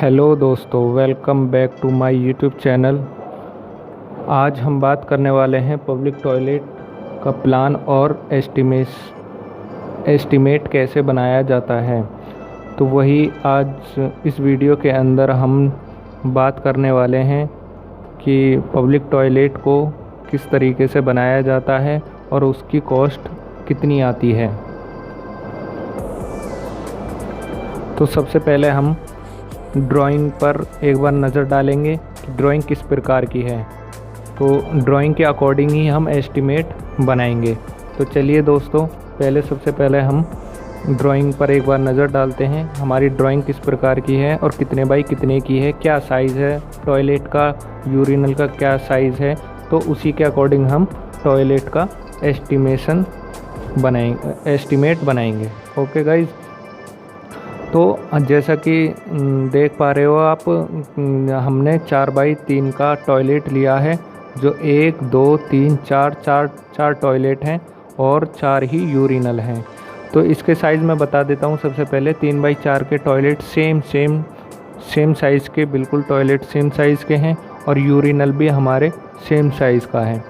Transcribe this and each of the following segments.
Hello दोस्तों, welcome back to my YouTube channel. आज हम बात करने वाले हैं पब्लिक टॉयलेट का प्लान और एस्टीमेट कैसे बनाया जाता है। तो वही आज इस वीडियो के अंदर हम बात करने वाले हैं कि पब्लिक टॉयलेट को किस तरीके से बनाया जाता है और उसकी कॉस्ट कितनी आती है। तो सबसे पहले हम ड्राइंग पर एक बार नज़र डालेंगे कि ड्राइंग किस प्रकार की है। तो ड्राइंग के अकॉर्डिंग ही हम एस्टीमेट बनाएंगे। तो चलिए दोस्तों, सबसे पहले हम ड्राइंग पर एक बार नज़र डालते हैं। हमारी ड्राइंग किस प्रकार की है और कितने बाई कितने की है, क्या साइज़ है टॉयलेट का, यूरिनल का क्या साइज़ है। तो उसी के अकॉर्डिंग हम टॉयलेट का एस्टीमेट बनाएंगे। ओके गाइज़, तो जैसा कि देख पा रहे हो आप, हमने 4x3 का टॉयलेट लिया है, जो 1 2 3 4 टॉयलेट हैं और 4 ही यूरिनल हैं। तो इसके साइज़ मैं बता देता हूँ। सबसे पहले 3x4 के टॉयलेट सेम साइज़ के, बिल्कुल टॉयलेट सेम साइज़ के हैं और यूरिनल भी हमारे सेम साइज़ का है।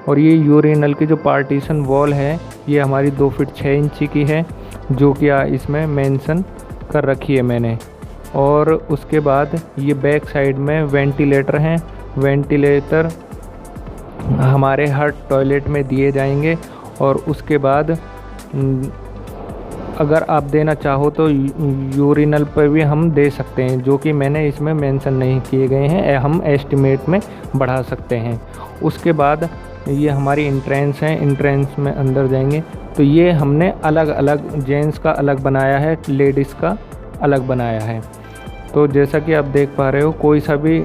और ये यूरिनल की जो पार्टीशन वॉल है ये हमारी 2 फीट 6 इंची की है, जो कि इसमें मेंशन कर रखी है मैंने। और उसके बाद ये बैक साइड में वेंटिलेटर हैं। वेंटिलेटर हमारे हर टॉयलेट में दिए जाएंगे। और उसके बाद अगर आप देना चाहो तो यूरिनल पर भी हम दे सकते हैं, जो कि मैंने इसमें मेंशन नहीं किए गए हैं, हम एस्टीमेट में बढ़ा सकते हैं। उसके बाद ये हमारी इंट्रेंस है, इंट्रेंस में अंदर जाएंगे तो ये हमने अलग अलग, जेंट्स का अलग बनाया है, लेडीज़ का अलग बनाया है। तो जैसा कि आप देख पा रहे हो, कोई सा भी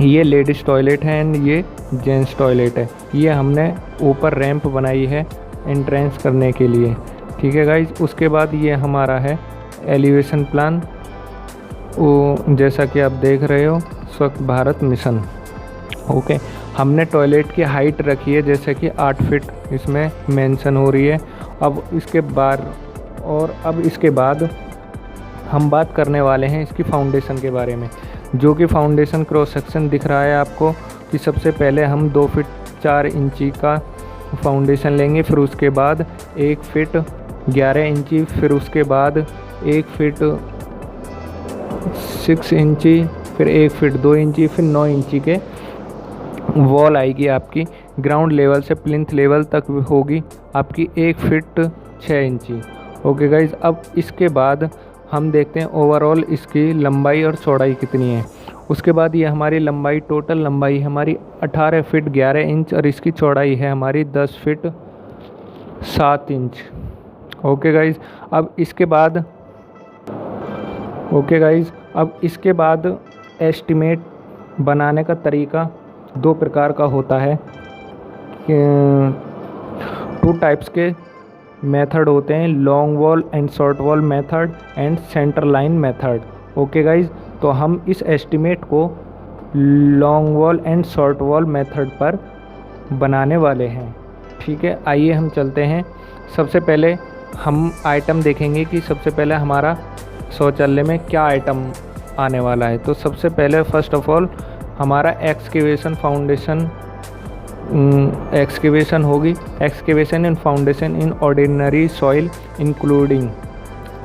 ये लेडीज़ टॉयलेट है एंड ये जेंट्स टॉयलेट है। ये हमने ऊपर रैंप बनाई है एंट्रेंस करने के लिए। ठीक है गाइज, उसके बाद ये हमारा है एलिवेशन प्लान, जैसा कि आप देख रहे हो, स्वच्छ भारत मिशन। ओके, हमने टॉयलेट की हाइट रखी है जैसे कि 8 फीट इसमें मेंशन हो रही है। अब इसके बाद हम बात करने वाले हैं इसकी फाउंडेशन के बारे में, जो कि फाउंडेशन क्रॉस सेक्शन दिख रहा है आपको कि सबसे पहले हम 2 फीट 4 इंची का फाउंडेशन लेंगे, फिर उसके बाद 1 फीट 11 इंची, फिर उसके बाद 1 फीट 6 इंची, फिर 1 फीट 2 इंची, फिर 9 इंची के वॉल आएगी आपकी। ग्राउंड लेवल से प्लिंथ लेवल तक होगी आपकी 1 फीट 6 इंची। ओके गाइज, अब इसके बाद हम देखते हैं ओवरऑल इसकी लंबाई और चौड़ाई कितनी है। उसके बाद ये हमारी लंबाई, टोटल लंबाई हमारी 18 फीट 11 इंच और इसकी चौड़ाई है हमारी 10 फीट 7 इंच। ओके गाइज, अब इसके बाद एस्टीमेट बनाने का तरीका 2 प्रकार का होता है। 2 टाइप्स के मेथड होते हैं, long wall and short wall method and centre line method. Okay guys, तो हम इस एस्टीमेट को long wall and short wall method पर बनाने वाले हैं। ठीक है, आइए हम चलते हैं। सबसे पहले हम आइटम देखेंगे कि सबसे पहले हमारा शौचालय में क्या आइटम आने वाला है। तो सबसे पहले फर्स्ट ऑफ ऑल हमारा एक्सकेवेशन होगी, excavation and foundation in ordinary soil including.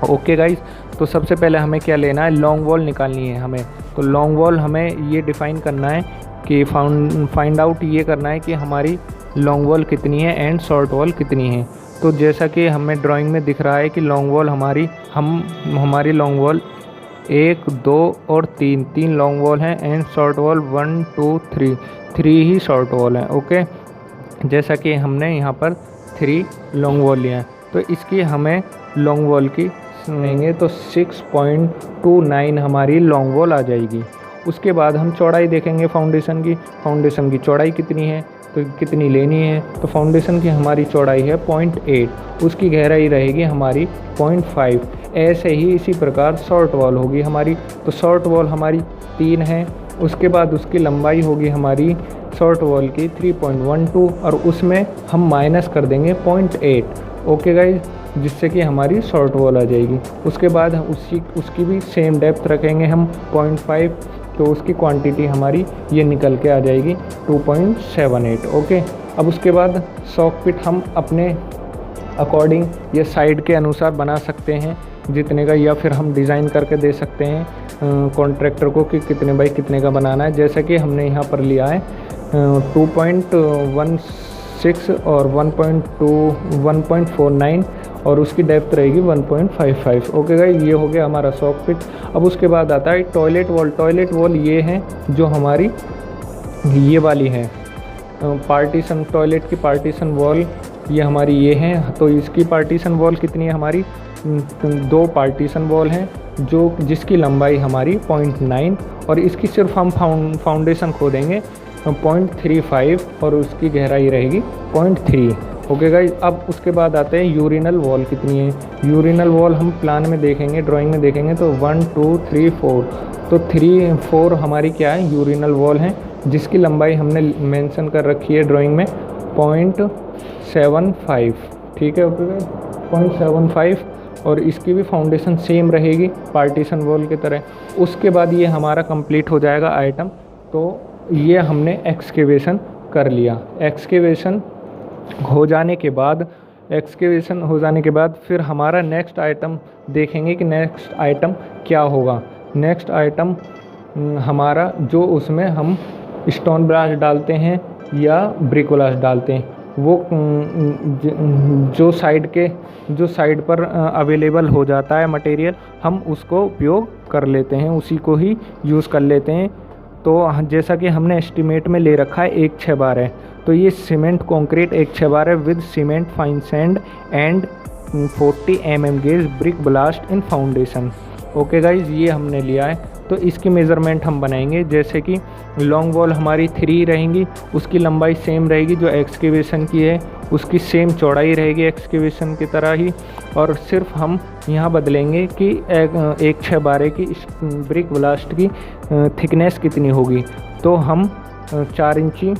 Okay guys, तो सबसे पहले हमें क्या लेना है, लॉन्ग वॉल निकालनी है हमें। तो लॉन्ग वॉल हमें ये डिफ़ाइन करना है कि फाइंड आउट ये करना है कि हमारी लॉन्ग वॉल कितनी है एंड शॉर्ट वॉल कितनी है। तो जैसा कि हमें ड्राइंग में दिख रहा है कि लॉन्ग वॉल हमारी लॉन्ग वॉल 1 2 और 3 लॉन्ग वॉल हैं and short wall 1 2 3 he short wall हैं। ओके, जैसा कि हमने यहाँ पर 3 लॉन्ग वॉल लिए हैं, तो इसकी हमें लॉन्ग वॉल की लेंगे तो 6.29 हमारी लॉन्ग वॉल आ जाएगी। उसके बाद हम चौड़ाई देखेंगे फाउंडेशन की चौड़ाई कितनी है, तो कितनी लेनी है। तो फाउंडेशन की हमारी चौड़ाई है 0.8, उसकी गहराई रहेगी हमारी 0.5। ऐसे ही इसी प्रकार शॉर्ट वॉल होगी हमारी। तो शॉर्ट वॉल हमारी 3 है, उसके बाद उसकी लंबाई होगी हमारी शॉर्ट वॉल की 3.12 और उसमें हम माइनस कर देंगे 0.8। ओके गाइज, जिससे कि हमारी शॉर्ट वॉल आ जाएगी। उसके बाद उसकी भी सेम डेप्थ रखेंगे हम 0.5, तो उसकी क्वांटिटी हमारी ये निकल के आ जाएगी 2.78। ओके, अब उसके बाद सॉकेट हम अपने अकॉर्डिंग या साइड के अनुसार बना सकते हैं जितने का, या फिर हम डिज़ाइन करके दे सकते हैं कॉन्ट्रैक्टर को कि कितने बाई कितने का बनाना है। जैसे कि हमने यहाँ पर लिया है 2.16 और 1.49 और उसकी डेप्थ रहेगी 1.55। ओके गाइस, ये हो गया हमारा सॉकेट। अब उसके बाद आता है टॉयलेट वॉल। टॉयलेट वॉल ये है जो हमारी ये वाली है पार्टीशन, टॉयलेट की पार्टीशन वॉल ये हमारी ये है। तो इसकी पार्टीशन वॉल कितनी है हमारी, 2 पार्टीशन वॉल हैं जिसकी लंबाई हमारी 0.9 और इसकी सिर्फ हम फाउंडेशन खोदेंगे 0.35 और उसकी गहराई रहेगी 0.3। ओके गाइज, अब उसके बाद आते हैं यूरिनल वॉल कितनी है। यूरिनल वॉल हम प्लान में देखेंगे, ड्राइंग में देखेंगे तो 1 2 3 4, तो 3 4 हमारी क्या है यूरिनल वॉल है, जिसकी लंबाई हमने मेंशन कर रखी है ड्राइंग में 0.75। ठीक है, ओके गाइज 0.75 और इसकी भी फाउंडेशन सेम रहेगी पार्टीशन वॉल की तरह। उसके बाद ये हमारा कंप्लीट हो जाएगा आइटम। तो ये हमने एक्सकेवेशन कर लिया। एक्सकेवेशन हो जाने के बाद फिर हमारा नेक्स्ट आइटम देखेंगे कि नेक्स्ट आइटम क्या होगा। नेक्स्ट आइटम हमारा जो उसमें हम स्टोन ब्रास डालते हैं या ब्रिकोलास डालते हैं, वो जो साइड पर अवेलेबल हो जाता है मटेरियल, हम उसको उपयोग कर लेते हैं, उसी को ही यूज़ कर लेते हैं। तो जैसा कि हमने एस्टीमेट में ले रखा है 1/6 बार है, तो ये सीमेंट कंक्रीट 1/6 बार है with cement fine sand and 40 mm gauge brick blast in foundation. Okay guys, ये हमने लिया है। तो इसकी मेज़रमेंट हम बनाएंगे। जैसे कि लॉन्ग वॉल हमारी 3 रहेंगी, उसकी लंबाई सेम रहेगी जो एक्सकेवेशन की है, उसकी सेम चौड़ाई रहेगी एक्सकेवेशन की तरह ही, और सिर्फ हम यहाँ बदलेंगे कि 1/6 बार की ब्रिक ब्लास्ट की थिकनेस कितनी होगी। तो हम 4 इंची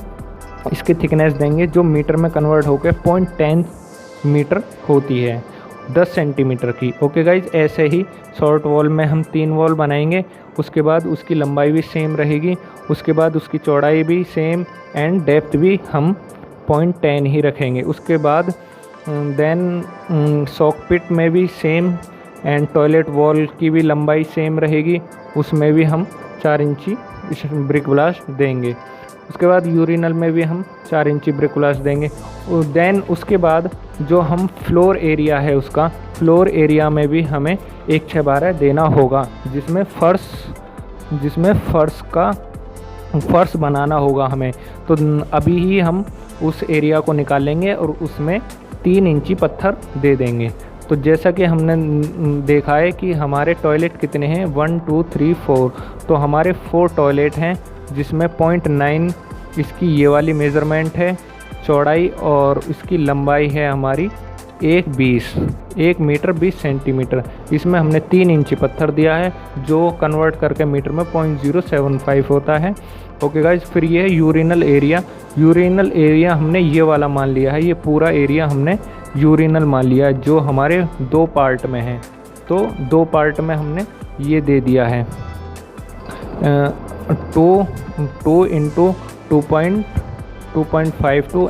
इसकी थिकनेस देंगे जो मीटर में कन्वर्ट होकर 0.10 मीटर होती है, 10 सेंटीमीटर की। ओके गाइज, ऐसे ही शॉर्ट वॉल में हम 3 वॉल बनाएंगे। उसके बाद उसकी लंबाई भी सेम रहेगी, उसके बाद उसकी चौड़ाई भी सेम एंड डेप्थ भी हम 0.10 ही रखेंगे। उसके बाद देन सॉकेट में भी सेम एंड टॉयलेट वॉल की भी लंबाई सेम रहेगी, उसमें भी हम 4 इंची ब्रिक ब्लास्ट देंगे। उसके बाद यूरिनल में भी हम 4 इंची ब्रिक ब्लास्ट देंगे। देन उसके बाद जो हम फ्लोर एरिया है उसका, फ्लोर एरिया में भी हमें 1/6 बार देना होगा, जिसमें फर्श बनाना होगा हमें। तो अभी ही हम उस एरिया को निकालेंगे और उसमें 3 इंची पत्थर दे देंगे। तो जैसा कि हमने देखा है कि हमारे टॉयलेट कितने हैं 1 2 3 4, तो हमारे 4 टॉयलेट हैं जिसमें 0.9 इसकी ये वाली मेज़रमेंट है चौड़ाई, और इसकी लंबाई है हमारी 1 मीटर 20 सेंटीमीटर। इसमें हमने 3 इंची पत्थर दिया है जो कन्वर्ट करके मीटर में 0.075 होता है। ओके गाइज, फिर ये यूरिनल एरिया हमने ये वाला मान लिया है, ये पूरा एरिया हमने यूरिनल मान लिया है जो हमारे 2 पार्ट में है। तो 2 पार्ट में हमने ये दे दिया है 2 इंटू 2.52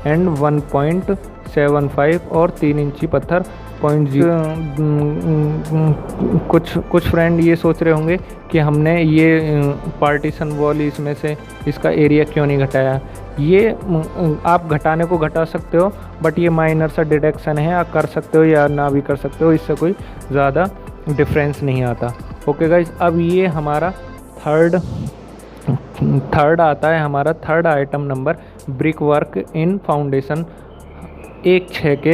एंड 1.75 और 3 इंची पत्थर 0.0। कुछ फ्रेंड ये सोच रहे होंगे कि हमने ये पार्टीशन वॉल इसमें से इसका एरिया क्यों नहीं घटाया। ये आप घटाने को घटा सकते हो, बट ये माइनर सा डिडक्शन है, आप कर सकते हो या ना भी कर सकते हो, इससे कोई ज़्यादा डिफरेंस नहीं आता। ओके गाइज, अब ये हमारा थर्ड आता है, हमारा third item number brick work in foundation 1/6 के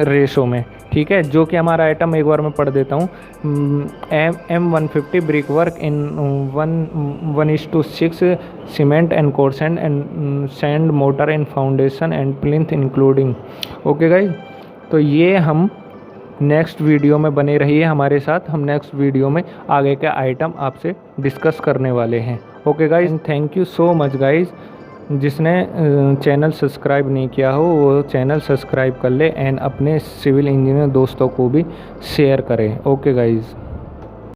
रेशो में। ठीक है, जो कि हमारा आइटम एक बार मैं पढ़ देता हूँ। M150 brick work in 1:6 cement and core sand and sand motor in foundation and plinth including. Okay guys, तो ये हम नेक्स्ट वीडियो में बने रहिए हमारे साथ। हम नेक्स्ट वीडियो में आगे के आइटम आपसे डिस्कस करने वाले हैं। Okay guys, thank you so much guys. जिसने चैनल सब्सक्राइब नहीं किया हो वो चैनल सब्सक्राइब कर ले एंड अपने सिविल इंजीनियर दोस्तों को भी शेयर करें। Okay guys.